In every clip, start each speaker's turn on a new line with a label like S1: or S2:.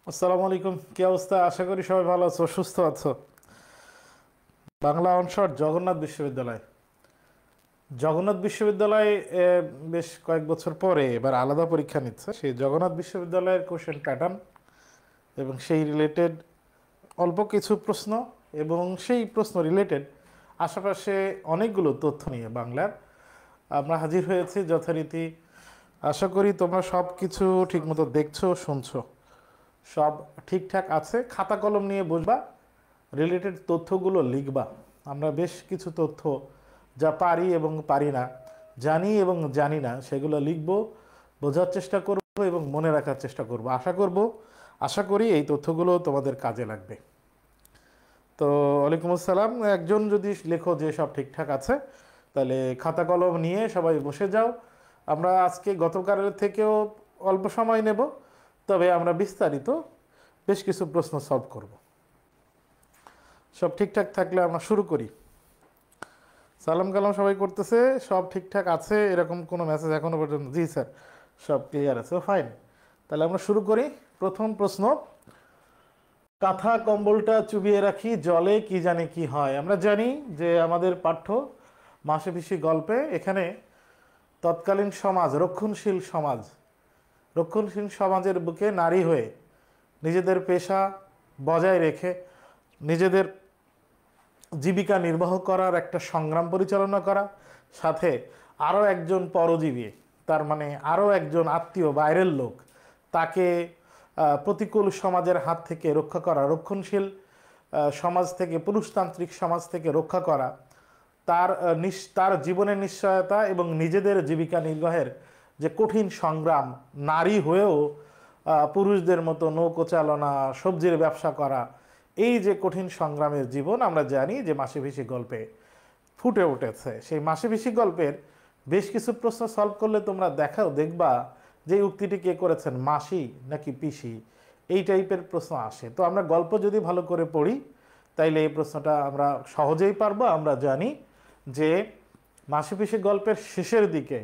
S1: আসসালামু আলাইকুম, কি অবস্থা? আশা করি সবাই ভালো আছো, সুস্থ আছো। বাংলা অনশট জগন্নাথ বিশ্ববিদ্যালয়। জগন্নাথ বিশ্ববিদ্যালয় বেশ কয়েক বছর পরে এবার আলাদা পরীক্ষা নিচ্ছে। সেই জগন্নাথ বিশ্ববিদ্যালয়ের কোশ্চেন প্যাটার্ন এবং সেই রিলেটেড অল্প কিছু প্রশ্ন এবং সেই প্রশ্ন রিলেটেড আশেপাশে অনেকগুলো তথ্য নিয়ে বাংলার আমরা হাজির হয়েছি যথারীতি। আশা করি তোমরা সব কিছু ঠিকমতো দেখছো, শুনছো, সব ঠিকঠাক আছে। খাতা কলম নিয়ে বসবা, রিলেটেড তথ্যগুলো লিখবা। আমরা বেশ কিছু তথ্য যা পারি এবং পারি না, জানি এবং জানি না, সেগুলো লিখব, বোঝার চেষ্টা করব এবং মনে রাখার চেষ্টা করব। আশা করি এই তথ্যগুলো তোমাদের কাজে লাগবে। তো ওয়ালাইকুম আসসালাম। একজন যদি লেখো যে সব ঠিকঠাক আছে, তাহলে খাতা কলম নিয়ে সবাই বসে যাও। আমরা আজকে গতকালের থেকেও অল্প সময় নেব, তবে আমরা বিস্তারিত বেশ কিছু প্রশ্ন সলভ করব। সব ঠিকঠাক থাকলে আমরা শুরু করি। সালাম কালাম সবাই করতেছে, সব ঠিকঠাক আছে এরকম কোনো মেসেজ এখনো পর্যন্ত? জি স্যার, সব ক্লিয়ার আছে, ফাইন। তাহলে আমরা শুরু করি। প্রথম প্রশ্ন, কাঁথা কম্বলটা চুবিয়ে রাখি জলে কি জানি কি হয়। আমরা জানি যে আমাদের পাঠ্য মাসেপিসি গল্পে এখানে তৎকালীন সমাজ, রক্ষণশীল সমাজের বুকে নারী হয়ে নিজেদের পেশা বজায় রেখে নিজেদের জীবিকা নির্বাহ করার একটা সংগ্রাম পরিচালনা করা, সাথে আরও একজন পরজীবী, তার মানে আরও একজন আত্মীয় বাইরের লোক, তাকে প্রতিকূল সমাজের হাত থেকে রক্ষা করা, রক্ষণশীল সমাজ থেকে, পুরুষতান্ত্রিক সমাজ থেকে রক্ষা করা, তার জীবনের নিশ্চয়তা এবং নিজেদের জীবিকা নির্বাহের যে কঠিন সংগ্রাম, নারী হয়েও পুরুষদের মতো নৌকো চালনা, সবজির ব্যবসা করা, এই যে কঠিন সংগ্রামের জীবন আমরা জানি যে মাসিভিসি গল্পে ফুটে উঠেছে। সেই মাসিভিসি গল্পের বেশ কিছু প্রশ্ন সলভ করলে তোমরা দেখবা যে উক্তিটি কে করেছেন, মাসি নাকি পিসি, এই টাইপের প্রশ্ন আসে। তো আমরা গল্প যদি ভালো করে পড়ি তাইলে এই প্রশ্নটা আমরা সহজেই পারবো। আমরা জানি যে মাসিপিসি গল্পের শেষের দিকে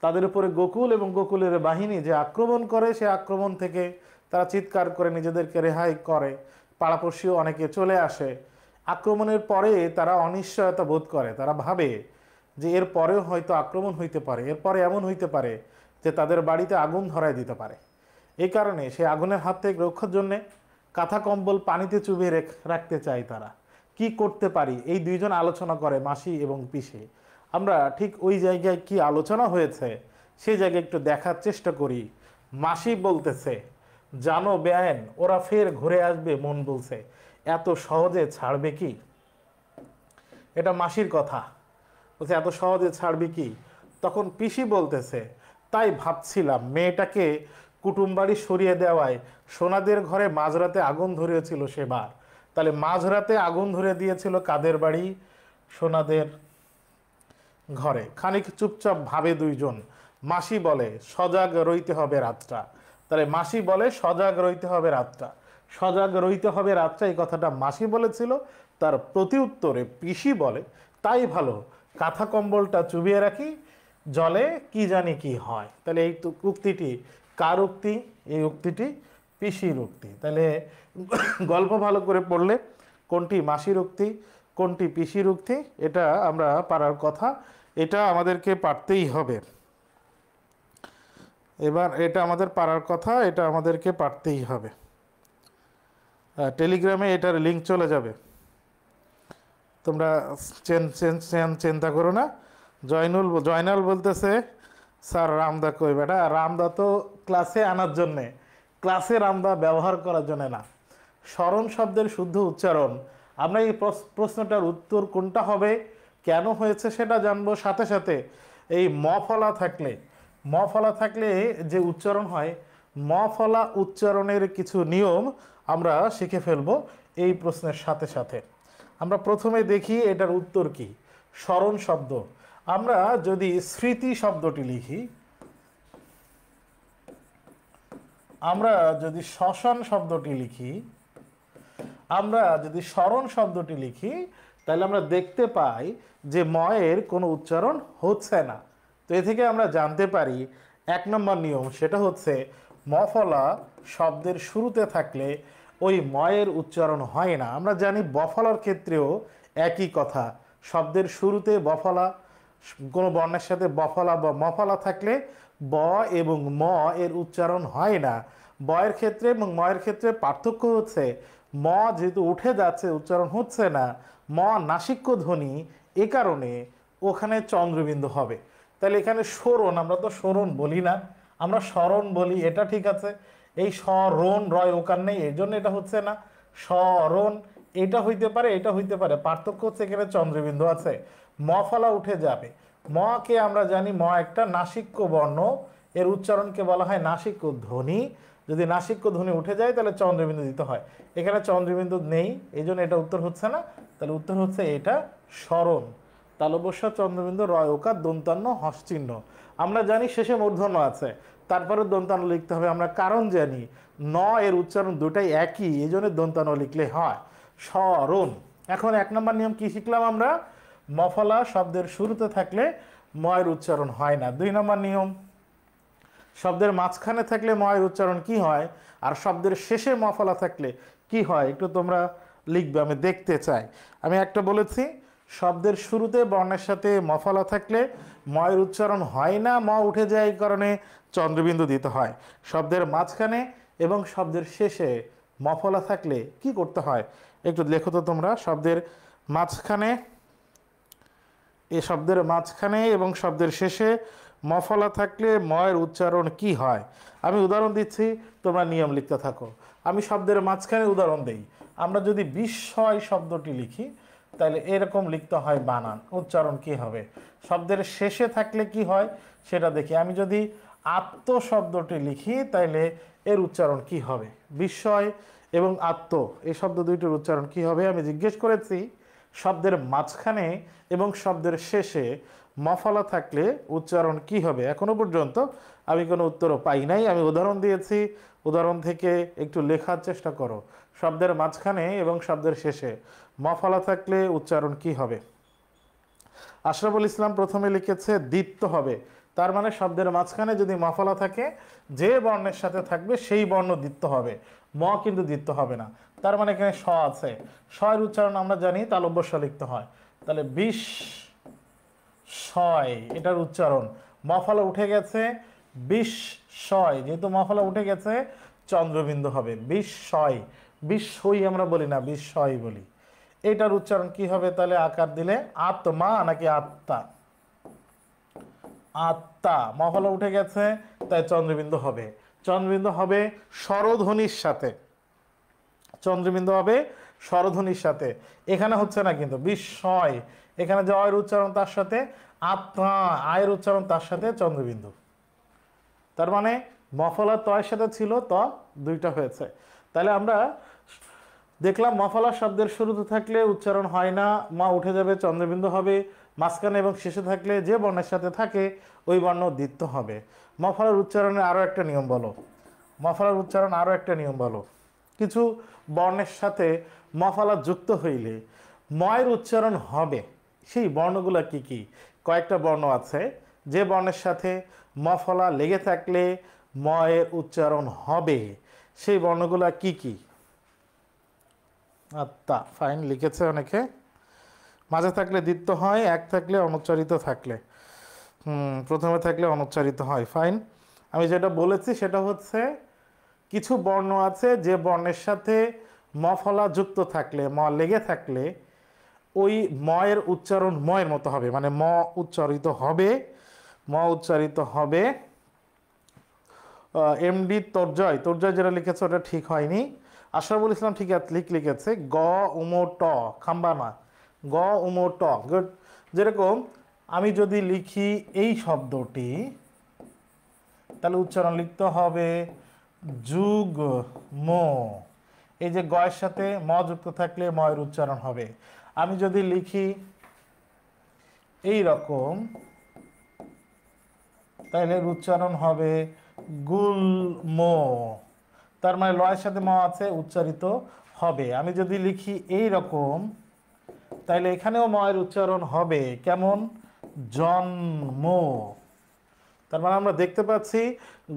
S1: তাদের উপরে গোকুল এবং গোকুলের বাহিনী যে আক্রমণ করে, সে আক্রমণ থেকে তারা চিৎকার করে নিজেদেরকে রেহাই করে, পাড়াপড়শিও অনেকে চলে আসে। আক্রমণের পরে তারা অনিশ্চয়তা বোধ করে, তারা ভাবে যে এর পরেও হয়তো আক্রমণ হইতে পারে, এরপরে এমন হইতে পারে যে তাদের বাড়িতে আগুন ধরায় দিতে পারে। এই কারণে সেই আগুনের হাত থেকে রক্ষার জন্যে কাঁথা কম্বল পানিতে চুবিয়ে রাখতে চায়। তারা কি করতে পারি, এই দুইজন আলোচনা করে, মাসি এবং পিসি। আমরা ঠিক ওই জায়গায় কি আলোচনা হয়েছে সেই জায়গায় একটু দেখার চেষ্টা করি। মাসি বলতেছে, জানো বেআইন, ওরা ফের ঘুরে আসবে, মন বলছে, এত সহজে ছাড়বে কি? এটা মাসির কথা, বলছে এত সহজে ছাড়বে কি? তখন পিসি বলতেছে, তাই ভাবছিলাম মেয়েটাকে কুটুমবাড়ি সরিয়ে দেওয়ায় সোনাদের ঘরে মাঝরাতে আগুন ধরিয়েছিল সেবার। তাহলে মাঝরাতে আগুন ধরে দিয়েছিল কাদের বাড়ি? সোনাদের ঘরে। খানিক চুপচাপ ভাবে দুইজন। মাসি বলে সজাগ রইতে হবে রাতটা। তাহলে মাসি বলে সজাগ রইতে হবে রাতটা, সজাগ রইতে হবে রাতটা, এই কথাটা মাসি বলেছিল। তার প্রতি উত্তরে পিসি বলে, তাই ভালো, কাঁথা কম্বলটা চুবিয়ে রাখি জলে কি জানি কি হয়। তাহলে এই উক্তিটি কার উক্তি? এই উক্তিটি পিসির উক্তি। তাহলে গল্প ভালো করে পড়লে কোনটি মাসির উক্তি, কোনটি পিসির উক্তি, এটা আমরা পারার কথা, এটা আমাদেরকে পারতেই হবে। এবার এটা আমাদের পারার কথা, এটা আমাদেরকে পারতেই হবে। টেলিগ্রামে এটার লিঙ্ক চলে যাবে, তোমরা চিন্তা করো না। জয়নাল বলতেছে, স্যার রামদা কই? বেটা রামদা তো ক্লাসে আনার জন্যে, ক্লাসে রামদা ব্যবহার করার জন্য না। স্মরণ শব্দের শুদ্ধ উচ্চারণ, আমরা এই প্রশ্নটার উত্তর কোনটা হবে, কেন হয়েছে সেটা জানবো। সাথে সাথে এই ম ফলা থাকলে যে উচ্চারণ হয়, ম ফলা উচ্চারণের কিছু নিয়ম আমরা শিখে ফেলবো এই প্রশ্নের সাথে সাথে। আমরা প্রথমে দেখি এটার উত্তর কি। স্মরণ শব্দ, আমরা যদি স্মৃতি শব্দটি লিখি, আমরা যদি শ্মশান শব্দটি লিখি, আমরা যদি স্মরণ শব্দটি লিখি, তাহলে আমরা দেখতে পাই যে ময়ের কোনো উচ্চারণ হচ্ছে না। তো এ থেকে আমরা জানতে পারি এক নম্বর নিয়ম, সেটা হচ্ছে মফলা শব্দের শুরুতে থাকলে ওই ময়ের উচ্চারণ হয় না। আমরা জানি বফলার ক্ষেত্রেও একই কথা, শব্দের শুরুতে বফলা, কোনো বর্ণের সাথে বফলা বা মফলা থাকলে ব এবং ম এর উচ্চারণ হয় না। বয়ের ক্ষেত্রে এবং ময়ের ক্ষেত্রে পার্থক্য হচ্ছে ম যেহেতু উঠে যাচ্ছে উচ্চারণ হচ্ছে না, ম নাসিক্য ধ্বনি, এ কারণে ওখানে চন্দ্রবিন্দু হবে। তাহলে এখানে স্মরণ, আমরা তো স্মরণ বলি না, আমরা স্মরণ বলি, এটা ঠিক আছে। এই স্মরণ রয় ওকার নেই, এই জন্য এটা হচ্ছে না। স্মরণ এটা হইতে পারে, এটা হইতে পারে, পার্থক্য হচ্ছে এখানে চন্দ্রবিন্দু আছে। মফলা উঠে যাবে। মকে আমরা জানি ম একটা নাসিক্য বর্ণ, এর উচ্চারণকে বলা হয় নাসিক্য ধ্বনি। যদি নাসিক্য ধ্বনি উঠে যায় তাহলে চন্দ্রবিন্দু দিতে হয়, এখানে চন্দ্রবিন্দু নেই, এই জন্য এটা উত্তর হচ্ছে না। তাহলে উত্তর হচ্ছে এটা স্মরণ। তালব্য চন্দ্রবিন্দু রয় ওকার দন্তান্ন হস্চিহ্ন। আমরা জানি শেষে মূর্ধন্য আছে, তারপরে দন্তান্ন লিখতে হবে, আমরা কারণ জানি ন এর উচ্চারণ দুটাই একই, এই জন্য দন্তান্ন লিখলে হয় স্মরণ। এখন 1 নম্বর নিয়ম কি শিখলাম আমরা? মফলা শব্দের শুরুতে থাকলে ময়ের উচ্চারণ হয় না। 2 নম্বর নিয়ম, শব্দের মাঝখানে থাকলে ময়ের উচ্চারণ কি হয়, আর শব্দের শেষে মফলা থাকলে কি হয়, একটু তোমরা লিখবে, আমি দেখতে চাই। আমি একটা বলেছি, শব্দের শুরুতে বর্ণের সাথে মফলা থাকলে ময়ের উচ্চারণ হয় না, ম উঠে যায়, এই কারণে চন্দ্রবিন্দু দিতে হয়। শব্দের মাঝখানে এবং শব্দের শেষে মফলা থাকলে কি করতে হয়, একটু লেখো তো তোমরা। শব্দের মাঝখানে, এই শব্দের মাঝখানে এবং শব্দের শেষে মফলা থাকলে ময়ের উচ্চারণ কি হয়? আমি উদাহরণ দিচ্ছি, তোমরা নিয়ম লিখতে থাকো। আমি শব্দের মাঝখানে উদাহরণ দেই। আমরা যদি বিস্ময় শব্দটি লিখি তাহলে এরকম লিখতে হয়, বানান উচ্চারণ কি হবে। শব্দের শেষে থাকলে কি হয় সেটা দেখি। আমি যদি আত্ম শব্দটি লিখি তাহলে এর উচ্চারণ কি হবে? বিস্ময় এবং আত্ম এই শব্দ দুইটির উচ্চারণ কি হবে আমি জিজ্ঞেস করেছি। শব্দের মাঝখানে এবং শব্দের শেষে মফলা থাকলে উচ্চারণ কি হবে? এখনো পর্যন্ত আমি কোনো উত্তরও পাই নাই। আমি উদাহরণ দিয়েছি, উদাহরণ থেকে একটু লেখার চেষ্টা করো। শব্দের মাঝখানে এবং শব্দের শেষে মফলা থাকলে উচ্চারণ কি হবে? আশরাফুল ইসলাম প্রথমে লিখেছে দ্বিত্ব হবে, তার মানে শব্দের মাঝখানে যদি মফলা থাকে যে বর্ণের সাথে থাকবে সেই বর্ণ দ্বিত্ব হবে, ম কিন্তু দ্বিত্ব হবে না। তার মানে এখানে স আছে, স এর উচ্চারণ আমরা জানি তালব্য স লিখতে হয়। তাহলে বিস্ময় এটার উচ্চারণ, মফলা উঠে গেছে, বিস্ময়, যেহেতু মফলা উঠে গেছে চন্দ্রবিন্দু হবে। বিস্ময়, বিস্ময় আমরা বলি না, বিস্ময় বলি। এটার উচ্চারণ কি হবে তাহলে আকার দিলে? আত্মা নাকি আত্মা? আত্মা, মফলা উঠে গেছে তাই চন্দ্রবিন্দু হবে। চন্দ্রবিন্দু হবে স্বরধ্বনির সাথে, চন্দ্রবিন্দু হবে স্বরধ্বনির সাথে। এখানে হচ্ছে না কিন্তু বিস্ময়, এখানে যে অয়ের উচ্চারণ তার সাথে, আত্মা আয়ের উচ্চারণ তার সাথে চন্দ্রবিন্দু। তার মানে মফলা তয়ের সাথে ছিল, ত দুইটা হয়েছে। তাহলে আমরা দেখলাম মফলা শব্দের শুরুতে থাকলে উচ্চারণ হয় না, মা উঠে যাবে চন্দ্রবিন্দু হবে। মাঝখানে এবং শেষে থাকলে যে বর্ণের সাথে থাকে ওই বর্ণ দ্বিত্ব হবে। মফলার উচ্চারণের আরও একটা নিয়ম বলো, মফলার উচ্চারণ আরও একটা নিয়ম বলো। কিছু বর্ণের সাথে মফলা যুক্ত হইলে ময়ের উচ্চারণ হবে, সেই বর্ণগুলো কি কি? কয়েকটা বর্ণ আছে যে বর্ণের সাথে মফলা লেগে থাকলে ময়ের উচ্চারণ হবে, সেই বর্ণগুলো কি কি? আত্মা, ফাইন, লিখেছে অনেকে। মাঝে থাকলে দ্বিত্ব হয়, এক থাকলে অনুচ্চারিত থাকলে, প্রথমে থাকলে অনুচ্চারিত হয়, ফাইন। আমি যেটা বলেছি সেটা হচ্ছে কিছু বর্ণ আছে যে বর্ণের সাথে মফলা যুক্ত থাকলে, ম লেগে থাকলে ওই ময়ের উচ্চারণ ময়ের মতো হবে, মানে ম উচ্চারিত হবে, ম উচ্চারিত হবে। এমডি তর্জয়, তর্জয় যেটা লিখেছে ওটা ঠিক হয়নি। আশরাফুল ইসলাম ঠিক লিখেছে গ উমো ট, খাম্বানা, গ উমো ট, গুড। যেরকম আমি যদি লিখি এই শব্দটি তাহলে উচ্চারণ লিখতে হবে যুগ্ম, এই যে গয়ের সাথে ম যুক্ত থাকলে ময়ের উচ্চারণ হবে। আমি যদি লিখি এই রকম তাহলে উচ্চারণ হবে গুল্ম, তার মানে লয়ের সাথে ম আছে, উচ্চারিত হবে। আমি যদি লিখি এই রকম তাহলে এখানেও ময়ের উচ্চারণ হবে কেমন? জন্ম। তার মানে আমরা দেখতে পাচ্ছি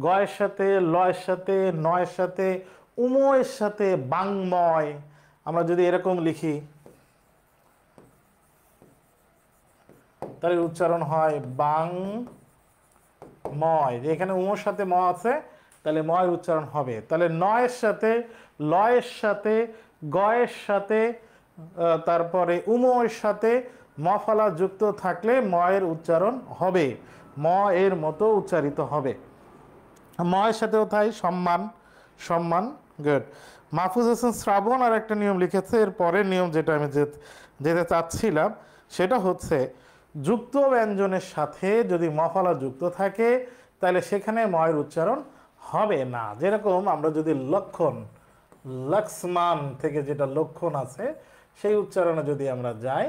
S1: গয়ের সাথে, লয়ের সাথে, নয়ের সাথে, উময়ের সাথে বাংময়। আমরা যদি এরকম লিখি তাহলে উচ্চারণ হয় বাং ময়। এখানে উমর সাথে ম আছে, তাহলে ময়ের উচ্চারণ হবে। তাহলে নয়ের সাথে, লয়ের সাথে, গয়ের সাথে, তারপরে উময়ের সাথে মফালা যুক্ত থাকলে ময়ের উচ্চারণ হবে, ম এর মতো উচ্চারিত হবে। ময়ের সাথেও তাই সম্মান, সম্মান। গুড। মাহফুজ হাসান শ্রাবণ আর একটা নিয়ম লিখেছে, এর পরের নিয়ম যেটা আমি যেতে চাচ্ছিলাম সেটা হচ্ছে যুক্ত ব্যঞ্জনের সাথে যদি মফালা যুক্ত থাকে তাহলে সেখানে ময়ের উচ্চারণ হবে না। যেরকম আমরা যদি লক্ষণ, লক্ষ্মণ থেকে যেটা লক্ষণ আছে সেই উচ্চারণে যদি আমরা যাই,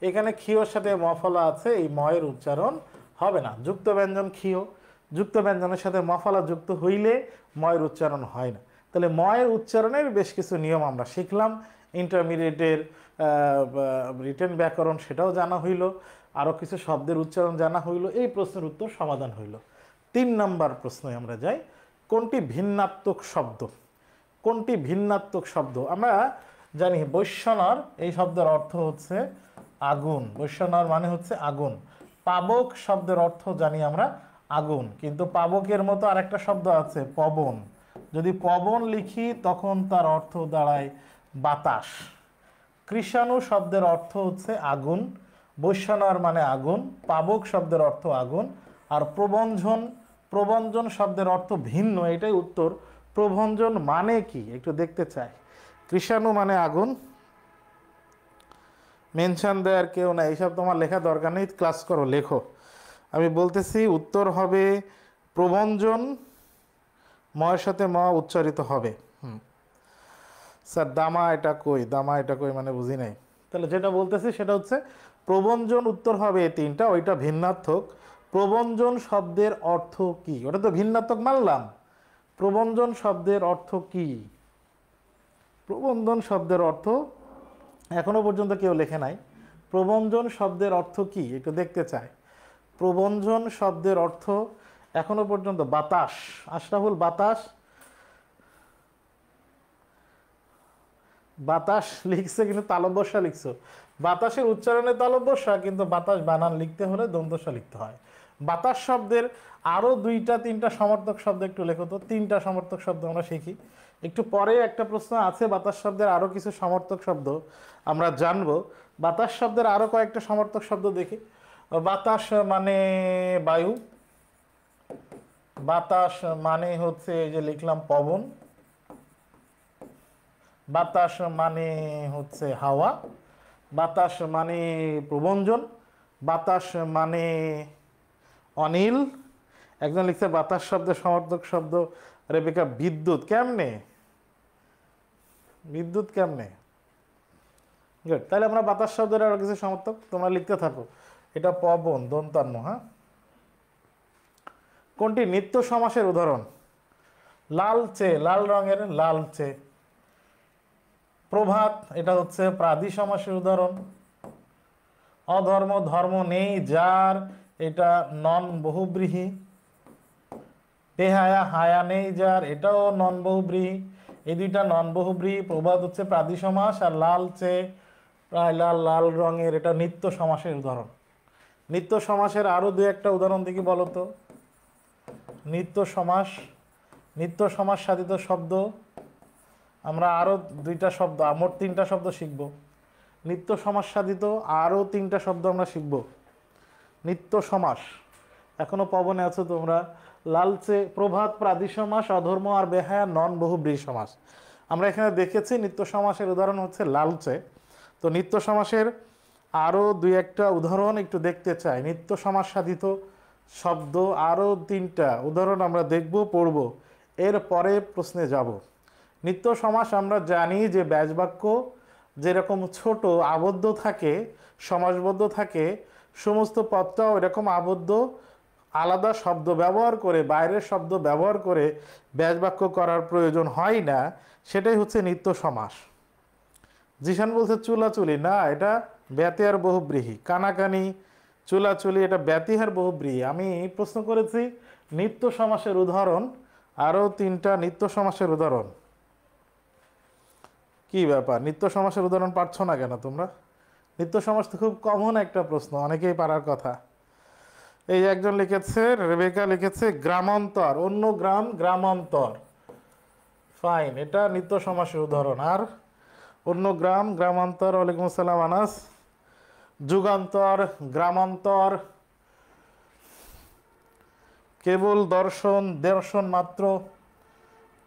S1: এখানে ক্ষীয়র সাথে মফালা আছে, এই ময়ের উচ্চারণ হবে না। যুক্ত ব্যঞ্জন ক্ষীয়, যুক্ত ব্যঞ্জনের সাথে মফালা যুক্ত হইলে ময়ের উচ্চারণ হয় না। তাহলে ময়ের উচ্চারণের বেশ কিছু নিয়ম আমরা শিখলাম। ইন্টারমিডিয়েটের রিটেন ব্যাকরণ সেটাও জানা হইল, আরও কিছু শব্দের উচ্চারণ জানা হইল। এই প্রশ্নের উত্তর সমাধান হইল। 3 নম্বর প্রশ্নে আমরা যাই, কোনটি ভিন্নাত্মক শব্দ? কোনটি ভিন্নাত্মক শব্দ? আমরা জানি বৈশ্বনর, এই শব্দের অর্থ হচ্ছে আগুন। বৈশ্বনর মানে হচ্ছে আগুন। পাবক শব্দের অর্থ জানি আমরা আগুন, কিন্তু পাবকের মতো আরেকটা শব্দ আছে পবন। যদি পবন লিখি তখন তার অর্থ দাঁড়ায় বাতাস। কৃষাণু শব্দের অর্থ হচ্ছে আগুন, বৈশ্বনর মানে আগুন, পাবক শব্দের অর্থ আগুন। আর প্রবঞ্জন, প্রবঞ্জন শব্দের অর্থ ভিন্ন। এটাই উত্তর। প্রবঞ্জন মানে কি একটু দেখতে চাই। কৃষাণু মানে আগুন, মেনশন দেওয়ার কেউ না, এইসব তোমার লেখা দরকার নেই, ক্লাস করো, লেখো। আমি বলতেছি উত্তর হবে প্রবঞ্জন, ময়ের সাথে ম উচ্চারিত হবে। স্যার দামা এটা কই, দামা এটা কই মানে বুঝি নাই। তাহলে যেটা বলতেছি সেটা হচ্ছে প্রবঞ্জন উত্তর হবে এই 3টা, ওইটা ভিন্নার্থক। প্রবঞ্জন শব্দের অর্থ কি? ওটা তো ভিন্নার্থক মানলাম। প্রবঞ্জন শব্দের অর্থ কি? প্রবঞ্জন শব্দের অর্থ এখনো পর্যন্ত কেউ লেখে নাই। প্রবঞ্জন শব্দের অর্থ কি একটু দেখতে চাই। প্রবঞ্জন শব্দের অর্থ এখনো পর্যন্ত বাতাস। আশরাফুল, বাতাস, বাতাস লিখছে কিন্তু তালব্যস্যা লিখছো। বাতাসের উচ্চারণে তালব্যস্যা, কিন্তু বাতাস বানান লিখতে হলে দন্তস্যা লিখতে হয়। বাতাস শব্দের আরও 2-3টা সমর্থক শব্দ একটু লেখো তো। 3টা সমর্থক শব্দ আমরা শিখি। একটু পরে একটা প্রশ্ন আছে বাতাস শব্দের আরও কিছু সমর্থক শব্দ আমরা জানবো। বাতাস শব্দের আরও কয়েকটা সমর্থক শব্দ দেখি। বাতাস মানে বায়ু, বাতাস মানে হচ্ছে এই যে লিখলাম পবন, বাতাস মানে হচ্ছে হাওয়া, বাতাস মানে প্রবঞ্জন, বাতাস মানে অনিল। একজন লিখছে বাতাস শব্দের সমর্থক শব্দ রেবেকা বিদ্যুৎ। কেমনে বিদ্যুৎ কেমনে? গুড। তাহলে আমরা বাতাস শব্দের আরো কিছু সমর্থক তোমরা লিখতে থাকো। এটা পবন, দন্তান্ন। হ্যাঁ, কোনটি নিত্য সমাসের উদাহরণ? লালচে, লাল রঙের লালচে। প্রভাত, এটা হচ্ছে প্রাদি সমাসের উদাহরণ। অধর্ম, ধর্ম নেই যার, এটা নন বহুব্রীহি। বেহায়া, হায়া নেই যার, এটাও নন বহুব্রীহি। এই 2টা নন বহুব্রীহি। প্রভাত হচ্ছে প্রাদি সমাস, আর লালচে প্রায় লাল, লাল রঙের, এটা নিত্য সমাসের উদাহরণ। নিত্য সমাসের আরো 2-1টা উদাহরণ দেখি বলো তো। নিত্য সমাস, নিত্য সমাস সাধিত শব্দ আমরা আরো 2টা শব্দ, মোট 3টা শব্দ শিখব। নিত্য সমাস সাধিত আরো 3টা শব্দ আমরা শিখব। নিত্য সমাস এখনো পবনে আছো তোমরা। লালচে, প্রভাত প্রাদি সমাস, অধর্ম আর বেহায়া নন বহুব্রীহি সমাস। আমরা এখানে দেখেছি নিত্য সমাসের উদাহরণ হচ্ছে লালচে। তো নিত্য সমাসের আরো 2-1টা উদাহরণ একটু দেখতে চাই। নিত্য সমাস সাধিত শব্দ আরো 3টা উদাহরণ আমরা দেখব, পড়ব, এর পরে প্রশ্নে যাব। নিত্য সমাস আমরা জানি যে ব্যাসবাক্য যেরকম ছোট আবদ্ধ থাকে, সমাসবদ্ধ থাকে, সমস্ত পদটাও এরকম আবদ্ধ, আলাদা শব্দ ব্যবহার করে, বাইরের শব্দ ব্যবহার করে ব্যাসবাক্য করার প্রয়োজন হয় না। সেটাই হচ্ছে নিত্য সমাস। জিশান বলছে চুলাচুলি, না, এটা ব্যতে আর বহুব্রীহি। কানাকানি, চুলাচুলি এটা ব্যতিহার বহুব্রীহি। আমি প্রশ্ন করেছি নিত্য সমাসের উদাহরণ, আরও 3টা নিত্য সমাসের উদাহরণ। কি ব্যাপার, নিত্য সমাসের উদাহরণ পারছো না কেন তোমরা? নিত্য সমাস তো খুব কমন একটা প্রশ্ন, অনেকেই পারার কথা। এই যে একজন লিখেছে, রেবেকা লিখেছে গ্রামান্তর, অন্য গ্রাম, গ্রামান্তর। ফাইন, এটা নিত্য সমাসের উদাহরণ। আর অন্য গ্রাম, গ্রামান্তর, ওয়ালাইকুম আসসালাম আনাস। যুগান্তর, গ্রামান্তর, কেবল দর্শন, দর্শন মাত্র,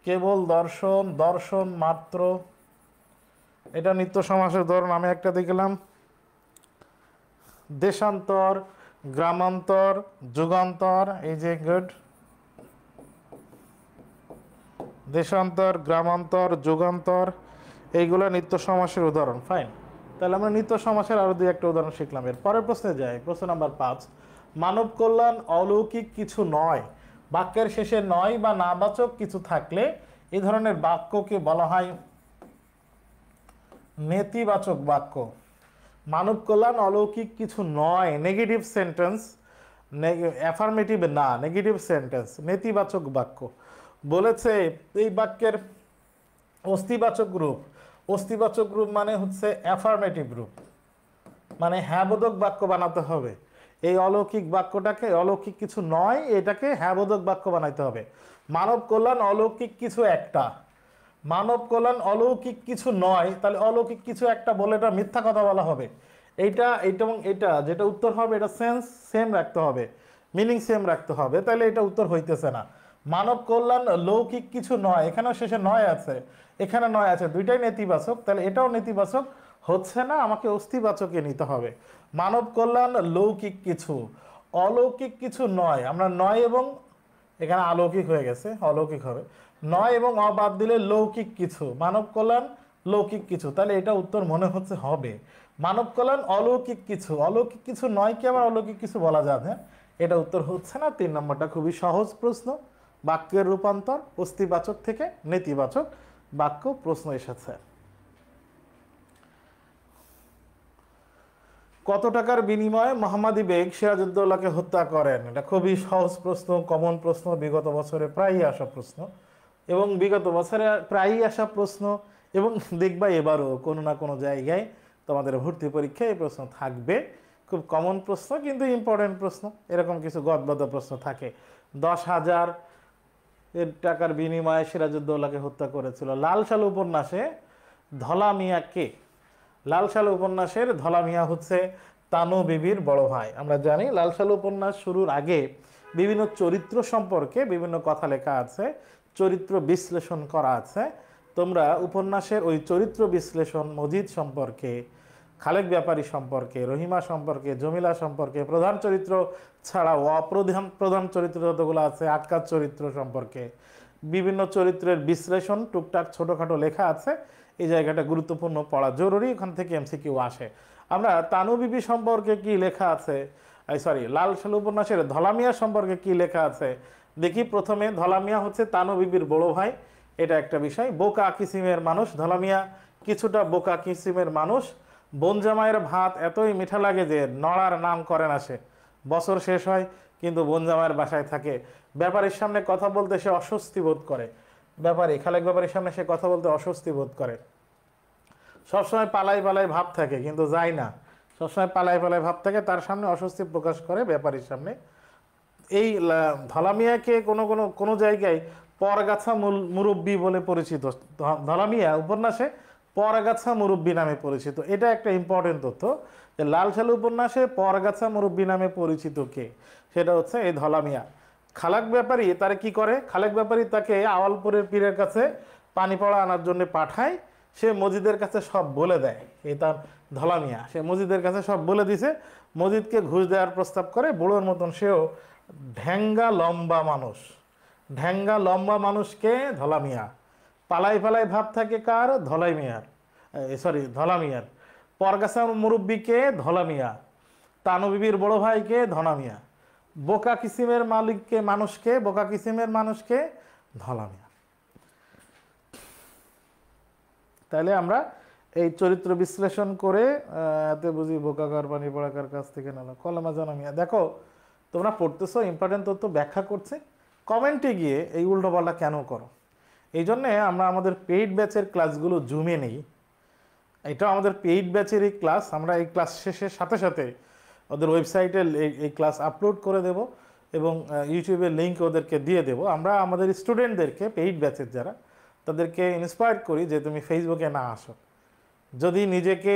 S1: কেবল দর্শন, দর্শন মাত্র, এটা নিত্য সমাসের উদাহরণ। আমি একটা দেখলাম দেশান্তর, গ্রামান্তর, যুগান্তর, এই যে গুড, দেশান্তর, গ্রামান্তর, যুগান্তর, এইগুলো নিত্য সমাসের উদাহরণ। ফাইন, তাহলে আমরা নিত্য সমাসের আরো 2-1টা উদাহরণ শিখলাম। এর পরের প্রশ্নে যাই। প্রশ্ন নাম্বার 5, মানব কল্যাণ অলৌকিক কিছু নয়, বাক্যের শেষে নয় বা নাবাচক কিছু থাকলে এই ধরনের বাক্যকে বলা হয় নেতিবাচক বাক্য। মানব কল্যাণ অলৌকিক কিছু নয়, নেগেটিভ সেন্টেন্স, অ্যাফার্মেটিভ না, নেগেটিভ সেন্টেন্স, নেতিবাচক বাক্য। বলেছে এই বাক্যের অস্তিবাচক রূপ, অস্তিবাচক রূপ মানে হচ্ছে অ্যাফার্মেটিভ রূপ, মানে হ্যাঁবোধক বাক্য বানাতে হবে। এই অলৌকিক বাক্যটাকে, অলৌকিক কিছু নয়, এটাকে হ্যাঁবোধক বাক্য বানাইতে হবে। মানব কল্যাণ অলৌকিক কিছু একটা, মানব কল্যাণ অলৌকিক কিছু নয়, তাহলে অলৌকিক কিছু একটা বলে এটা মিথ্যা কথা বলা হবে। এইটা এইটা এবং এটা যেটা উত্তর হবে, এটা সেন্স সেম রাখতে হবে, মিনিং সেম রাখতে হবে, তাহলে এটা উত্তর হইতেছে না। মানব কল্যাণ লৌকিক কিছু নয়, এখানেও শেষে নয় আছে, এখানে নয় আছে, দুইটাই নেতিবাচক, তাহলে এটাও নেতিবাচক হচ্ছে না, আমাকে অস্তিবাচকে নিতে হবে। মানব কল্যাণ লৌকিক কিছু, অলৌকিক কিছু নয়, আমরা নয় এবং এখানে অলৌকিক হয়ে গেছে, অলৌকিক হবে, নয় এবং অবাদ দিলে লৌকিক কিছু, মানব কল্যাণ লৌকিক কিছু, তাহলে এটা উত্তর মনে হচ্ছে হবে। মানব কল্যাণ অলৌকিক কিছু, অলৌকিক কিছু নয় কি আবার অলৌকিক কিছু বলা যাবে? এটা উত্তর হচ্ছে না। 3 নম্বরটা খুবই সহজ প্রশ্ন, বাক্যের রূপান্তর অস্তিবাচক থেকে নেতিবাচক বাক্য প্রশ্ন এসেছে। কত টাকার বিনিময়ে মোহাম্মদী বেগ সিরাজউদ্দৌলাকে হত্যা করেন? এটা খুবই সহজ প্রশ্ন, কমন প্রশ্ন, বিগত বছরে প্রায়ই আসা প্রশ্ন, এবং বিগত বছরে প্রায়ই আসা প্রশ্ন, এবং দেখবা এবারও কোনো না কোনো জায়গায় তোমাদের ভর্তি পরীক্ষায় এই প্রশ্ন থাকবে। খুব কমন প্রশ্ন কিন্তু ইম্পর্টেন্ট প্রশ্ন, এরকম কিছু গদবাদা প্রশ্ন থাকে। 10,000 টাকার বিনিময়ে সিরাজউদ্দৌলাকে হত্যা করেছিল। লাল সালু উপন্যাসে ধলা মিয়া কে? লাল সালু উপন্যাসের ধলা মিয়া হচ্ছে তানু বিবির বড় ভাই। আমরা জানি লাল সালু উপন্যাস শুরুর আগে বিভিন্ন চরিত্র সম্পর্কে বিভিন্ন কথা লেখা আছে, চরিত্র বিশ্লেষণ করা আছে। তোমরা উপন্যাসের ওই চরিত্র বিশ্লেষণ মজিদ সম্পর্কে, খালেক ব্যাপারী সম্পর্কে, রহিমা সম্পর্কে, জমিলা সম্পর্কে, প্রধান চরিত্র ছাড়াও প্রধান চরিত্র যতগুলো আছে, আটকার চরিত্র সম্পর্কে বিভিন্ন চরিত্রের বিশ্লেষণ টুকটাক ছোটোখাটো লেখা আছে। এই জায়গাটা গুরুত্বপূর্ণ, পড়া জরুরি, ওখান থেকে এমসিকিউ আসে। আমরা তানু বিবি সম্পর্কে কি লেখা আছে, লাল সালু উপন্যাসের ধলা মিয়া সম্পর্কে কি লেখা আছে দেখি। প্রথমে ধলা মিয়া হচ্ছে তানু বিবির বড় ভাই, এটা একটা বিষয়। বোকা কিসিমের মানুষ, ধলা মিয়া কিছুটা বোকা কিসিমের মানুষ। বোনজামাইয়ের ভাত এতই মিঠা লাগে যে নড়ার নাম করে না সে। বছর শেষ হয় কিন্তু বোনজামাইয়ের বাসায় থাকে। ব্যাপারীর সামনে কথা বলতে সে অস্বস্তি বোধ করে, ব্যাপারী খালেক ব্যাপারীর সামনে সে কথা বলতে অস্বস্তি বোধ করে। সবসময় পালাই পালাই ভাব থাকে কিন্তু যায় না, সবসময় পালাই পালাই ভাব থাকে, তার সামনে অস্বস্তি প্রকাশ করে ব্যাপারীর সামনে। এই ধলা মিয়াকে কোনো জায়গায় পরগাছা মুরব্বী বলে পরিচিত। ধলা মিয়া উপন্যাসে পরগাছা মুরব্বী নামে পরিচিত। এটা একটা ইম্পর্টেন্ট তথ্য যে লাল সালু উপন্যাসে পরগাছা মুরব্বী নামে পরিচিত কে, সেটা হচ্ছে এই ধলা মিয়া। খালেক ব্যাপারী তারা কি করে, খালেক ব্যাপারী তাকে আওয়ালপুরের পীরের কাছে পানি পড়া আনার জন্য পাঠায়, সে মজিদের কাছে সব বলে দেয়। এই তার ধলা মিয়া, সে মজিদের কাছে সব বলে দিছে, মজিদকে ঘুষ দেওয়ার প্রস্তাব করে। বুড়োর মতন সেও ঢ্যাঙ্গা লম্বা মানুষ, ঢ্যাঙ্গা লম্বা মানুষকে ধলা মিয়া। পালাই পালাই ভাব থাকে কার? ধলাই মিয়ার, ধলা মিয়ার। পরগাছা মুরব্বীকে ধলা মিয়া, তানু বিবির বড় ভাইকে ধলা মিয়া, বোকা কিসিমের মালিককে মানুষকে, বোকা কিসিমের মানুষকে ধলা মিয়া। তাহলে আমরা এই চরিত্র বিশ্লেষণ করে এতে বুঝি বোকাকার পানি পড়াকার কাছ থেকে নালো কলমা জানামিয়া। দেখো তোমরা পড়তেছো, ইম্পর্টেন্ট তথ্য ব্যাখ্যা করছে, কমেন্টে গিয়ে এই উল্টোপাল্টা কেন করো? এই জন্যে আমরা আমাদের পেইড ব্যাচের ক্লাসগুলো জুমে নেই। এটা আমাদের পেইড ব্যাচেরই ক্লাস। আমরা এই ক্লাস শেষের সাথে সাথে ওদের ওয়েবসাইটে এই ক্লাস আপলোড করে দেব এবং ইউটিউবের লিঙ্ক ওদেরকে দিয়ে দেব। আমরা আমাদের স্টুডেন্টদেরকে, পেইড ব্যাচের যারা, তাদেরকে ইন্সপায়ার করি যে তুমি ফেসবুকে না আসো। যদি নিজেকে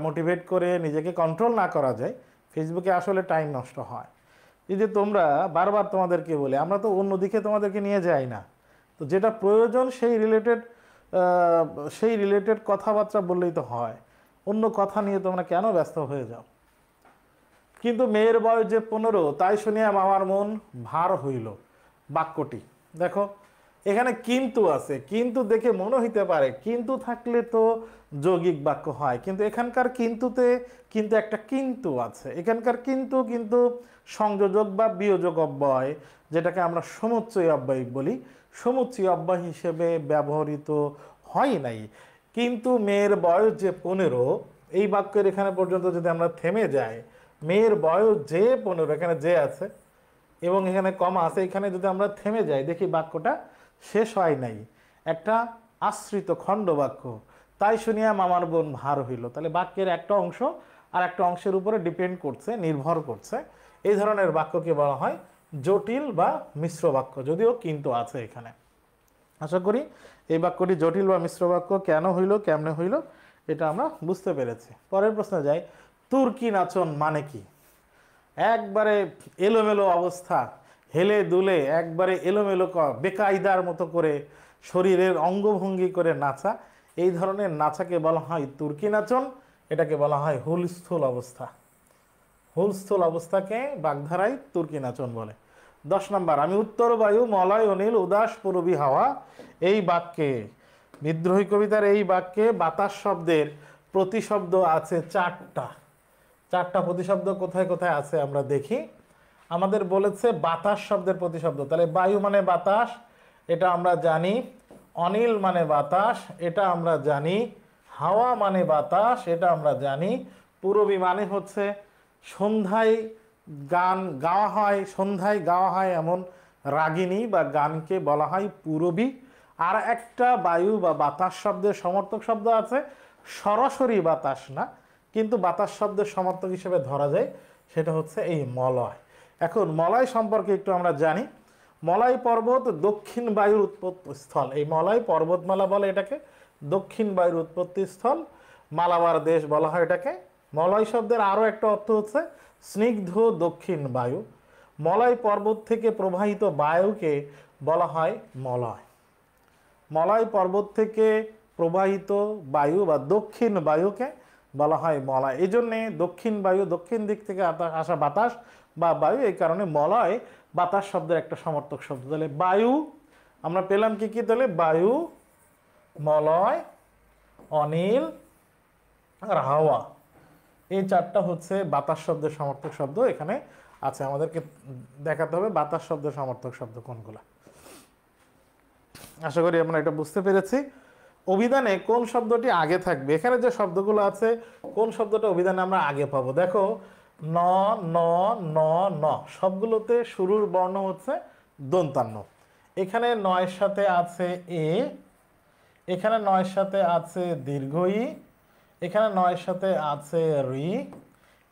S1: মোটিভেট করে নিজেকে কন্ট্রোল না করা যায়, ফেসবুকে আসলে টাইম নষ্ট হয়। এই যে তোমরা বারবার তোমাদেরকে বলে, আমরা তো অন্যদিকে তোমাদেরকে নিয়ে যাই না, তো যেটা প্রয়োজন সেই রিলেটেড কথাবার্তা বললেই তো হয়। অন্য কথা নিয়ে তোমরা কেন ব্যস্ত হয়ে যাও? কিন্তু মেয়ের বয়স যে 15, তাই শুনিয়া মামার মন ভার হইল, বাক্যটি দেখো এখানে কিন্তু আছে। কিন্তু দেখে মনে হইতে পারে কিন্তু থাকলে তো যৌগিক বাক্য হয়, কিন্তু এখানকার কিন্তুতে কিন্তু একটা কিন্তু আছে। এখানকার কিন্তু কিন্তু সংযোজক বা বিয়োজক অব্যয়, যেটাকে আমরা সমুচ্চয় অব্যয় বলি, সমুচ্চয় অব্যয় হিসেবে ব্যবহৃত হয় নাই। কিন্তু মেয়ের বয়স যে 15, এই বাক্যের এখানে পর্যন্ত যদি আমরা থেমে যাই, মেয়ের বয়স যে 15, এখানে যে আছে এবং এখানে কমা আছে, এখানে যদি আমরা থেমে যাই দেখি বাক্যটা শেষ হয় নাই, একটা আশ্রিত খণ্ড বাক্য। তাই শুনিয়া মামার বোন ভার হইল। তাহলে বাক্যের একটা অংশ আর একটা অংশের উপরে ডিপেন্ড করছে, নির্ভর করছে। এই ধরনের বাক্যকে বলা হয় জটিল বা মিশ্র বাক্য, যদিও কিন্তু আছে এখানে। আশা করি এই বাক্যটি জটিল বা মিশ্র বাক্য কেন হইল, কেমনে হইল, এটা আমরা বুঝতে পেরেছি। পরের প্রশ্নে যাই, তুর্কি নাচন মানে কি? একবারে এলোমেলো অবস্থা, হেলে দুলে একবারে এলোমেলো বেকায়দার মতো করে শরীরের অঙ্গভঙ্গি করে নাচা, এই ধরনের নাচাকে বলা হয় তুর্কি নাচন। এটাকে বলা হয় হুলস্থুল অবস্থা। হুলস্থুল অবস্থাকে বাগধারায় তুর্কি নাচন বলে। 10 নম্বর, আমি উত্তর বায়ু মলয় অনিল উদাস পূরবী হাওয়া, এই বাক্যে, বিদ্রোহী কবিতার এই বাক্যে বাতাস শব্দের প্রতিশব্দ আছে 4টা। 4টা প্রতিশব্দ কোথায় কোথায় আছে আমরা দেখি। আমাদের বলেছে বাতাস শব্দের প্রতিশব্দ, তাহলে বায়ু মানে বাতাস, এটা আমরা জানি। অনিল মানে বাতাস, এটা আমরা জানি। হাওয়া মানে বাতাস, এটা আমরা জানি। পূরবী মানে হচ্ছে সন্ধ্যায় গান গাওয়া হয়, সন্ধ্যায় গাওয়া হয় এমন রাগিনী বা গানকে বলা হয় পূরবী। আর একটা বায়ু বা বাতাস শব্দের সমর্থক শব্দ আছে, সরাসরি বাতাস না, কিন্তু বাতাস শব্দের সমর্থক হিসেবে ধরা যায়, সেটা হচ্ছে এই মলয়। এখন মলয় সম্পর্কে একটু আমরা জানি। মলয় পর্বত দক্ষিণ বায়ুর উৎপত্তি স্থল। এই মলয় পর্বতমালা বলে এটাকে, দক্ষিণ বায়ুর উৎপত্তি স্থল, মালাবার দেশ বলা হয় এটাকে। মলয় শব্দের আরও একটা অর্থ হচ্ছে স্নিগ্ধ দক্ষিণ বায়ু। মলয় পর্বত থেকে প্রবাহিত বায়ুকে বলা হয় মলয়। মলয় পর্বত থেকে প্রবাহিত বায়ু বা দক্ষিণ বায়ুকে বলা হয় মলয়। এই জন্যে দক্ষিণ বায়ু, দক্ষিণ দিক থেকে আসা বাতাস বা বায়ু, এই কারণে মলয় বাতাস শব্দের একটা সমর্থক শব্দ। তাহলে বায়ু আমরা পেলাম কি কি? তাহলে বায়ু, মলয়, অনিল আর হাওয়া, এই 4টা হচ্ছে বাতাস শব্দের সমর্থক শব্দ। এখানে আছে, আমাদেরকে দেখাতে হবে বাতাস শব্দের সমর্থক শব্দ কোনগুলো। আশা করি আমরা এটা বুঝতে পেরেছি। অভিধানে কোন শব্দটি আগে থাকবে? এখানে যে শব্দগুলো আছে, কোন শব্দটা অভিধানে আমরা আগে পাবো? দেখো, ন, ন, ন, ন, সবগুলোতে শুরুর বর্ণ হচ্ছে দন্তান্ন। এখানে নয়ের সাথে আছে এ, এখানে নয়ের সাথে আছে দীর্ঘ ই, এখানে নয়ের সাথে আছে রি,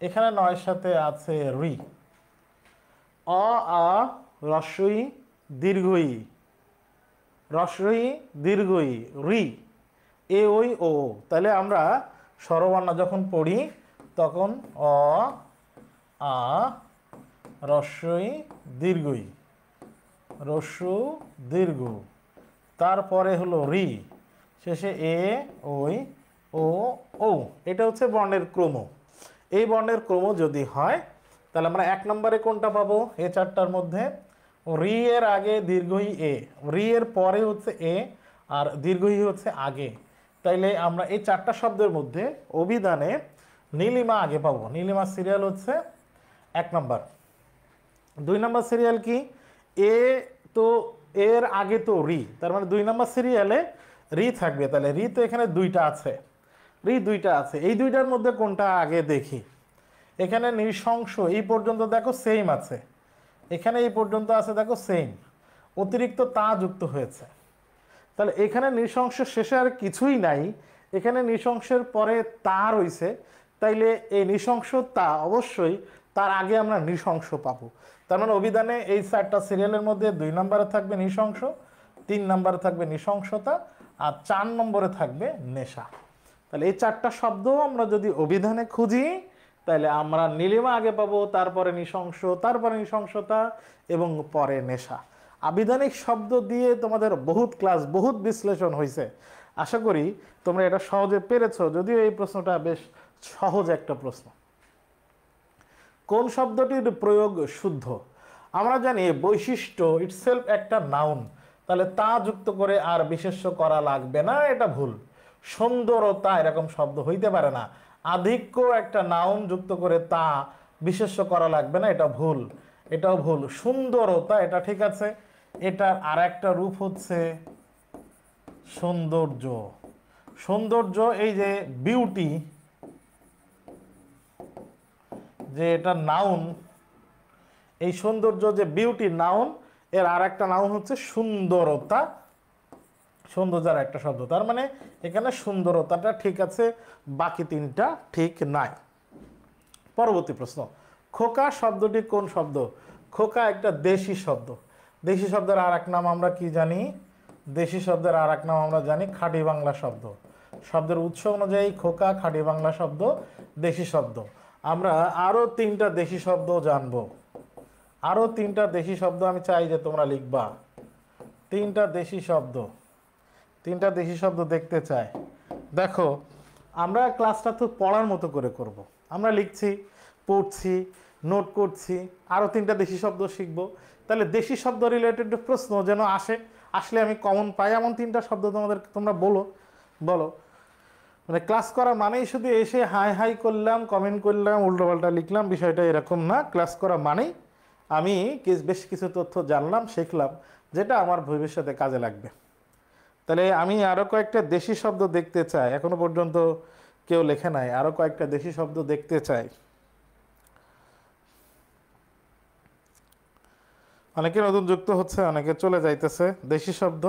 S1: এখানে নয়ের সাথে আছে রি। অ, আ, হ্রস্ব ই, দীর্ঘ ই, হ্রস্ব ই, দীর্ঘ ই, রি, এ, ওই, ও। তাহলে আমরা স্বরবর্ণ যখন পড়ি তখন অ, আ, হ্রস্ব ই, দীর্ঘ ই, হ্রস্ব দীর্ঘ, তারপরে হলো রি, শেষে এ, ওই, ও, ও। এটা হচ্ছে বর্ণের ক্রম। এই বর্ণের ক্রম যদি হয় তাহলে আমরা 1 নম্বরে কোনটা পাবো? এই 4টার মধ্যে রি এর আগে দীর্ঘই এ, রি এর পরে হচ্ছে এ, আর দীর্ঘই হচ্ছে আগে। তাইলে আমরা এই 4টা শব্দের মধ্যে অভিধানে নীলিমা আগে পাবো। নীলিমা সিরিয়াল হচ্ছে 1 নম্বর। 2 নম্বর সিরিয়াল কি? এ, তো এর আগে তো রি, তার মানে 2 নম্বর সিরিয়ালে রি থাকবে। তাহলে রি তো এখানে 2টা আছে, এই দুইটা আছে, এই দুইটার মধ্যে কোনটা আগে দেখি। এখানে নৃশংস এই পর্যন্ত দেখো সেম আছে, এখানে এই পর্যন্ত আছে দেখো সেম, অতিরিক্ত তা যুক্ত হয়েছে। তাহলে এখানে নৃশংস শেষে আর কিছুই নাই, এখানে নৃশংসের পরে তা রইছে, তাইলে এই নৃশংস তা অবশ্যই তার আগে আমরা নৃশংস পাবো। তার মানে অভিধানে এই 4টা সিরিয়ালের মধ্যে 2 নম্বরে থাকবে নৃশংস, 3 নম্বরে থাকবে নৃশংসতা, আর 4 নম্বরে থাকবে নেশা। তাহলে এই 4টা শব্দ আমরা যদি অভিধানে খুঁজি, তাহলে আমরা নীলিমা আগে পাবো, তারপরে নৃশংস, তারপরে নৃশংসতা এবং পরে নেশা। আবিধানিক শব্দ দিয়ে তোমাদের বহুত ক্লাস, বহুত বিশ্লেষণ হয়েছে। আশা করি তোমরা এটা সহজে পেরেছো, যদিও এই প্রশ্নটা বেশ সহজ একটা প্রশ্ন। কোন শব্দটির প্রয়োগ শুদ্ধ? আমরা জানি বৈশিষ্ট্য ইটসেলফ একটা নাউন, তাহলে তা যুক্ত করে আর বিশেষ্য করা লাগবে না, এটা ভুল। সুন্দরতা এরকম শব্দ হইতে পারে না। আধিক্য একটা নাউন যুক্ত করে তা বিশেষ্য করা লাগবে না, এটা ভুল, এটাও ভুল। সুন্দরতা এটা ঠিক আছে, এটার আর একটা রূপ হচ্ছে সৌন্দর্য। সৌন্দর্য এই যে বিউটি, যে এটা নাউন, এই সৌন্দর্য যে বিউটি নাউন, এর আর একটা নাউন হচ্ছে সুন্দরতা, সৌন্দর্যের একটা শব্দ। তার মানে এখানে সুন্দরতাটা ঠিক আছে, বাকি 3টা ঠিক নাই। পরবর্তী প্রশ্ন, খোকা শব্দটি কোন শব্দ? খোকা একটা দেশি শব্দ। দেশি শব্দের আর এক নাম আমরা কি জানি? দেশি শব্দের আর এক নাম আমরা জানি খাঁটি বাংলা শব্দ। শব্দের উৎস অনুযায়ী খোকা খাঁটি বাংলা শব্দ, দেশি শব্দ। আমরা আরও 3টা দেশি শব্দ জানবো, আরও 3টা দেশি শব্দ আমি চাই যে তোমরা লিখবা। 3টা দেশি শব্দ, 3টা দেশি শব্দ দেখতে চাই। দেখো আমরা ক্লাসটা তো পড়ার মতো করে করব। আমরা লিখছি, পড়ছি, নোট করছি, আরও 3টা দেশি শব্দ শিখব। তাহলে দেশি শব্দ রিলেটেড প্রশ্ন যেন আসলে আমি কমন পাই এমন 3টা শব্দ তোমরা বলো। মানে ক্লাস করা মানেই শুধু এসে হাই হাই করলাম, কমেন্ট করলাম, উল্টোপাল্টা লিখলাম, বিষয়টা এরকম না। ক্লাস করা মানেই আমি বেশ কিছু তথ্য জানলাম, শিখলাম, যেটা আমার ভবিষ্যতে কাজে লাগবে। তাহলে আমি আরও কয়েকটা দেশি শব্দ দেখতে চাই, এখনো পর্যন্ত কেউ লেখে নাই, আরও কয়েকটা দেশি শব্দ দেখতে চাই। অনেকে নতুন যুক্ত হচ্ছে, অনেকে চলে যাইতেছে। দেশি শব্দ,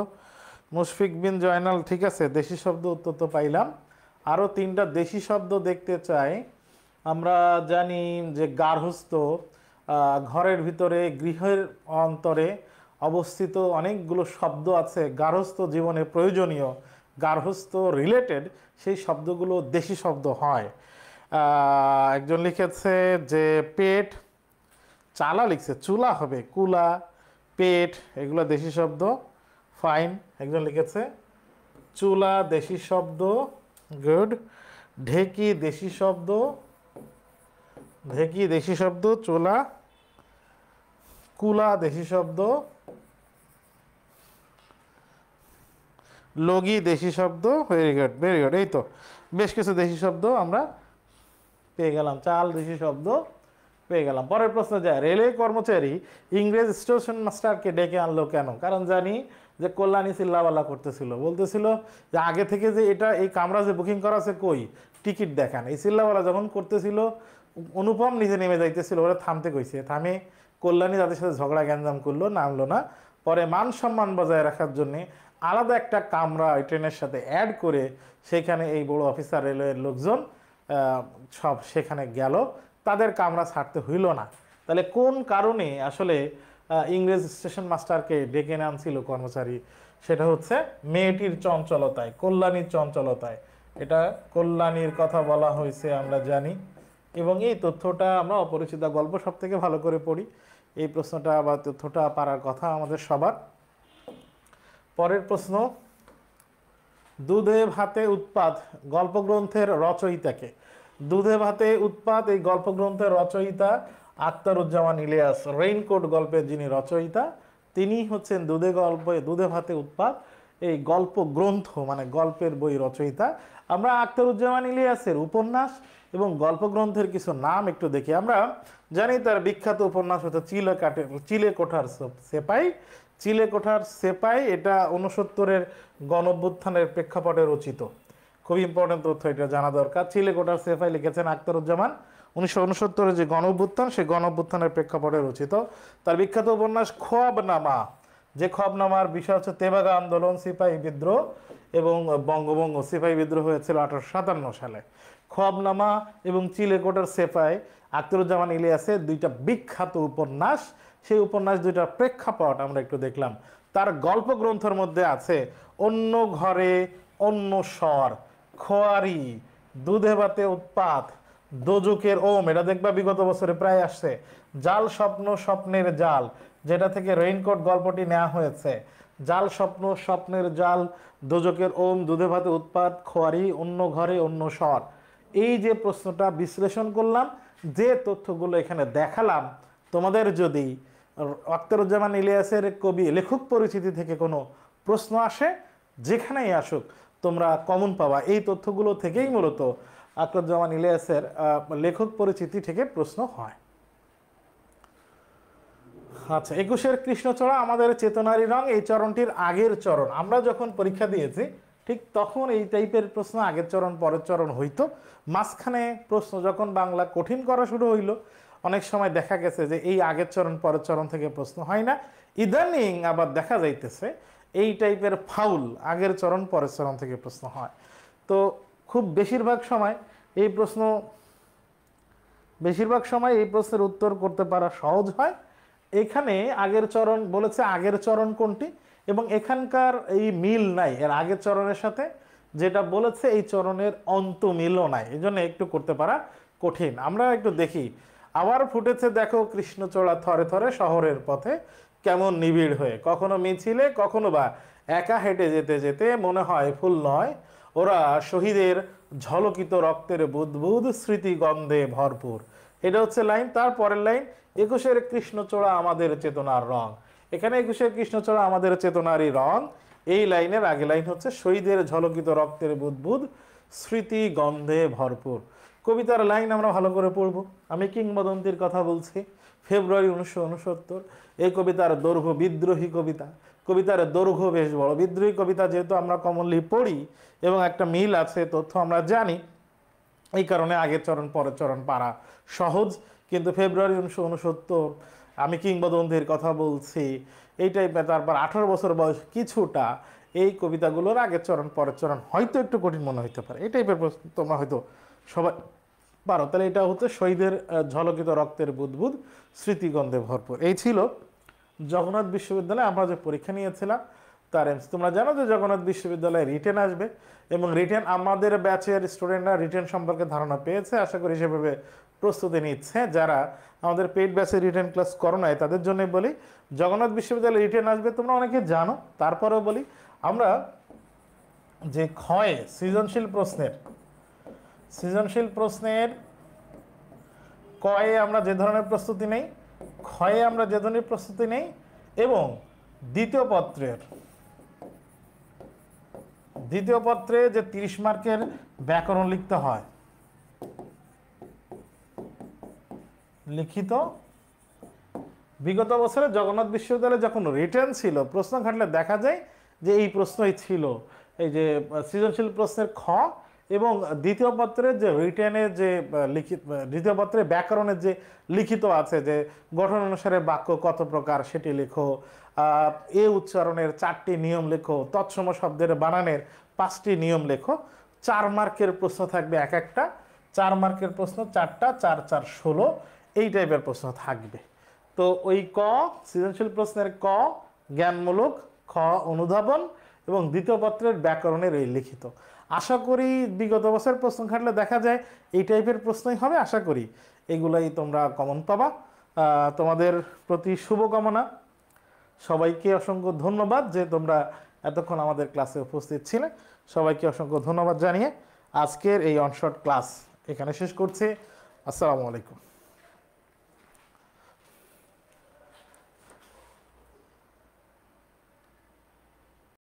S1: মুশফিক বিন জয়নাল, ঠিক আছে, দেশি শব্দ উত্তর তো পাইলাম। আরও 3টা দেশি শব্দ দেখতে চাই। আমরা জানি যে গার্হস্থ্য, ঘরের ভিতরে, গৃহের অন্তরে অবস্থিত অনেকগুলো শব্দ আছে গার্হস্থ্য জীবনে প্রয়োজনীয়, গার্হস্থ্য রিলেটেড, সেই শব্দগুলো দেশি শব্দ হয়। একজন লিখেছে যে পেট, চালা লিখছে, চুলা হবে, কুলা, পেট, এগুলো দেশি শব্দ, ফাইন। একজন লিখেছে চুলা দেশি শব্দ, গুড। ঢেকি দেশি শব্দ, ঢেকি দেশি শব্দ, চুলা, কুলা দেশি শব্দ, লগি দেশি শব্দ, ভেরি গুড ভেরি গুড। এই তো বেশ কিছু দেশি শব্দ আমরা পেয়ে গেলাম, চাল দেশি শব্দ পেয়ে গেলাম। পরের প্রশ্ন যায়, রেলওয়ে কর্মচারী ইংরেজ স্টেশন মাস্টারকে ডেকে আনলো কেন? কারণ জানি যে কল্যাণী চিল্লাবাল্লা করতেছিল, বলতেছিল যে আগে থেকে যে এটা এই কামরা যে বুকিং করা আছে, কই টিকিট দেখান। এই চিল্লাবাল্লা যখন করতেছিল, অনুপম নিজে নেমে যাইতেছিল, ওরা থামতে কইছে, থামে কল্যাণী তাদের সাথে ঝগড়া গ্যাঞ্জাম করলো, নামলো না। পরে মান সম্মান বজায় রাখার জন্যে আলাদা একটা কামরা ওই ট্রেনের সাথে অ্যাড করে সেখানে এই বড় অফিসার, রেলওয়ের লোকজন সব সেখানে গেল, তাদের কামরা ছাড়তে হইল না। তাহলে কোন কারণে আসলে ইংরেজ স্টেশন মাস্টারকে ডেকে আনছিল কর্মচারী? সেটা হচ্ছে মেয়েটির চঞ্চলতায়, কল্যাণীর চঞ্চলতায়। এটা কল্যাণীর কথা বলা হয়েছে আমরা জানি, এবং এই তথ্যটা আমরা অপরিচিতা গল্প সব থেকে ভালো করে পড়ি। এই প্রশ্নটা বা তথ্যটা পারার কথা আমাদের সবার। পরের প্রশ্ন, দুধে ভাতে উৎপাত গল্পগ্রন্থের রচয়িতাকে? দুধে ভাতে উৎপাত এই গল্পগ্রন্থের রচয়িতা আখতারুজ্জামান ইলিয়াস। রেইনকোট গল্পের যিনি রচয়িতা, তিনি হচ্ছেন দুধে ভাতে উৎপাত এই গল্প গ্রন্থ মানে গল্পের বই রচয়িতা। আমরা আখতারুজ্জামান ইলিয়াসের উপন্যাস এবং গল্পগ্রন্থের কিছু নাম একটু দেখি। আমরা জানি তার বিখ্যাত উপন্যাস হচ্ছে চিলেকোঠার সেপাই। চিলেকোঠার সেপাই এটা 69-এর গণঅভ্যুত্থানের প্রেক্ষাপটে রচিত, খুব খুব ইম্পর্টেন্ট তথ্য, এটা জানা দরকার। চিলেকোঠার সেফাই লিখেছেন আখতারুজ্জামান, 1969 যে গণ অভ্যুত্থান, সেই গণ অভ্যুত্থানের প্রেক্ষাপটে রচিত তার বিখ্যাত উপন্যাস খোয়াবনামা, যে খোয়াবনামার বিষয় হচ্ছে তেভাগা আন্দোলন, সিপাহী বিদ্রোহ এবং বঙ্গভঙ্গ। সিপাহী বিদ্রোহ হয়েছিল 1857 সালে। খোয়াবনামা এবং চিলেকোঠার সেফাই আখতারুজ্জামান ইলিয়াসের দুইটা বিখ্যাত উপন্যাস। সেই উপন্যাস দুইটার প্রেক্ষাপট আমরা একটু দেখলাম। তার গল্প গ্রন্থের মধ্যে আছে অন্য ঘরে অন্য স্বর, খোয়ারি, দুধে ভাতে উৎপাত, দোজকের ওম, এটা দেখবা বিগত বছরে প্রায় আসছে। জাল স্বপ্ন স্বপ্নের জাল, যেটা থেকে রেইনকোট গল্পটি নেওয়া হয়েছে। জাল স্বপ্ন স্বপ্নের জাল, দোজকের ওম, দুধে ভাতে উৎপাত, খোয়ারি, অন্য ঘরে অন্য স্বর। এই যে প্রশ্নটা বিশ্লেষণ করলাম, যে তথ্যগুলো এখানে দেখালাম, তোমাদের যদি আখতারুজ্জামান ইলিয়াসের কবি লেখক পরিচিতি থেকে কোনো প্রশ্ন আসে, যেখানেই আসুক তোমরা কমন পাবা। এই তথ্যগুলো থেকেই মূলত আখতারুজ্জামান ইলিয়াসের লেখক পরিচিতি থেকে প্রশ্ন হয়। আচ্ছা, 21-এর কৃষ্ণচূড়া আমাদের চেতনারই রং, এই চরণটির আগের চরণ। আমরা যখন পরীক্ষা দিয়েছি ঠিক তখন এই টাইপের প্রশ্ন আগের চরণ পরের চরণ হইতো। মাঝখানে প্রশ্ন যখন বাংলা কঠিন করা শুরু হইল, অনেক সময় দেখা গেছে যে এই আগের চরণ পরের চরণ থেকে প্রশ্ন হয় না। ইদানিং আবার দেখা যাইতেছে এই টাইপের ফাউল আগের চরণ পরের চরণ থেকে প্রশ্ন হয়। তো খুব বেশিরভাগ সময় এই প্রশ্নের উত্তর করতে পারা সহজ হয়। এখানে আগের চরণ বলেছে, আগের চরণ কোনটি, এবং এখানকার এই মিল নাই এর আগের চরণের সাথে, যেটা বলেছে এই চরণের অন্ত মিলও নাই, এই জন্য একটু করতে পারা কঠিন। আমরা একটু দেখি। আবার ফুটেছে দেখো কৃষ্ণচূড়া থরে থরে শহরের পথে কেমন নিবিড় হয়ে, কখনো মিছিলে কখনো বা একা হেঁটে যেতে যেতে মনে হয় ফুল নয় ওরা শহীদের ঝলকিত রক্তের বুদবুদ স্মৃতি গন্ধে ভরপুর। এটা হচ্ছে লাইন। তারপরের লাইন 21-এর কৃষ্ণচূড়া আমাদের চেতনার রং। এখানে 21-এর কৃষ্ণচূড়া আমাদের চেতনারই রং, এই লাইনের আগে লাইন হচ্ছে শহীদের ঝলকিত রক্তের বুদবুদ স্মৃতি গন্ধে ভরপুর। কবিতার লাইন আমরা ভালো করে পড়ব। আমি কিংবদন্তির কথা বলছি, ফেব্রুয়ারি 1969। এই কবিতার দৈর্ঘ্য বিদ্রোহী কবিতা, কবিতার দৈর্ঘ্য বেশ বড়। বিদ্রোহী কবিতা যেহেতু আমরা কমনলি পড়ি এবং একটা মিল আছে, তথ্য আমরা জানি, এই কারণে আগের চরণ পরের চরণ পারা সহজ। কিন্তু ফেব্রুয়ারি 1969, আমি কিংবদন্তির কথা বলছি, এই টাইপের, তারপর 18 বছর বয়স, কিছুটা এই কবিতাগুলোর আগের চরণ পরের চরণ হয়তো একটু কঠিন মনে হইতে পারে। এই টাইপের প্রশ্ন তোমরা হয়তো সবাই পারো। তাহলে এটা হচ্ছে শহীদের ঝলকিত রক্তের বুদবুদ স্মৃতিগন্ধে ভরপুর। এই ছিল জগন্নাথ বিশ্ববিদ্যালয়ে আমরা যে পরীক্ষা নিয়েছিলাম তার এমস। তোমরা জানো যে জগন্নাথ বিশ্ববিদ্যালয়ে রিটেন আসবে, এবং রিটেন আমাদের ব্যাচের স্টুডেন্টরা রিটেন সম্পর্কে ধারণা পেয়েছে, আশা করি সেভাবে প্রস্তুতি নিচ্ছে। যারা আমাদের পেইড ব্যাচে রিটেন ক্লাস করো নাই তাদের জন্যই বলি, জগন্নাথ বিশ্ববিদ্যালয়ে রিটেন আসবে তোমরা অনেকে জানো, তারপরেও বলি, আমরা যে ক্ষয়ে সৃজনশীল প্রশ্নের কয়ে আমরা যে ধরনের প্রস্তুতি নেই, ক্ষয়ে আমরা যে ধরনের প্রস্তুতি নেই, এবং দ্বিতীয় পত্রে যে 30 মার্কের ব্যাকরণ লিখতে হয়, লিখিত, বিগত বছরে জগন্নাথ বিশ্ববিদ্যালয়ে যখন রিটেন ছিল, প্রশ্ন ঘাটলে দেখা যায় যে এই প্রশ্নই ছিল, এই যে সৃজনশীল প্রশ্নের খ, এবং দ্বিতীয় পত্রের যে রিটেনের যে দ্বিতীয় পত্রে ব্যাকরণের যে লিখিত আছে, যে গঠন অনুসারে বাক্য কত প্রকার সেটি লেখো, এ উচ্চারণের 4টি নিয়ম লেখো, তৎসম শব্দের বানানের 5টি নিয়ম লেখো। 4 মার্কের প্রশ্ন থাকবে এক একটা, 4 মার্কের প্রশ্ন 4টা, 4 4 16, এই টাইপের প্রশ্ন থাকবে। তো ওই ক সৃজনশীল প্রশ্নের ক জ্ঞানমূলক, খ অনুধাবন, এবং দ্বিতীয় পত্রের ব্যাকরণের এই লিখিত। আশা করি বিগত বছর প্রশ্ন ঘাটলে দেখা যায় এই টাইপের প্রশ্নই হবে। আশা করি এগুলাই তোমরা কমন পাবা। তোমাদের প্রতি শুভকামনা। সবাইকে অসংখ্য ধন্যবাদ যে তোমরা এতক্ষণ আমাদের ক্লাসে উপস্থিত ছিলে। সবাইকে অসংখ্য ধন্যবাদ জানিয়ে আজকের এই অনশর্ট ক্লাস এখানে শেষ করছি। আসসালামু আলাইকুম।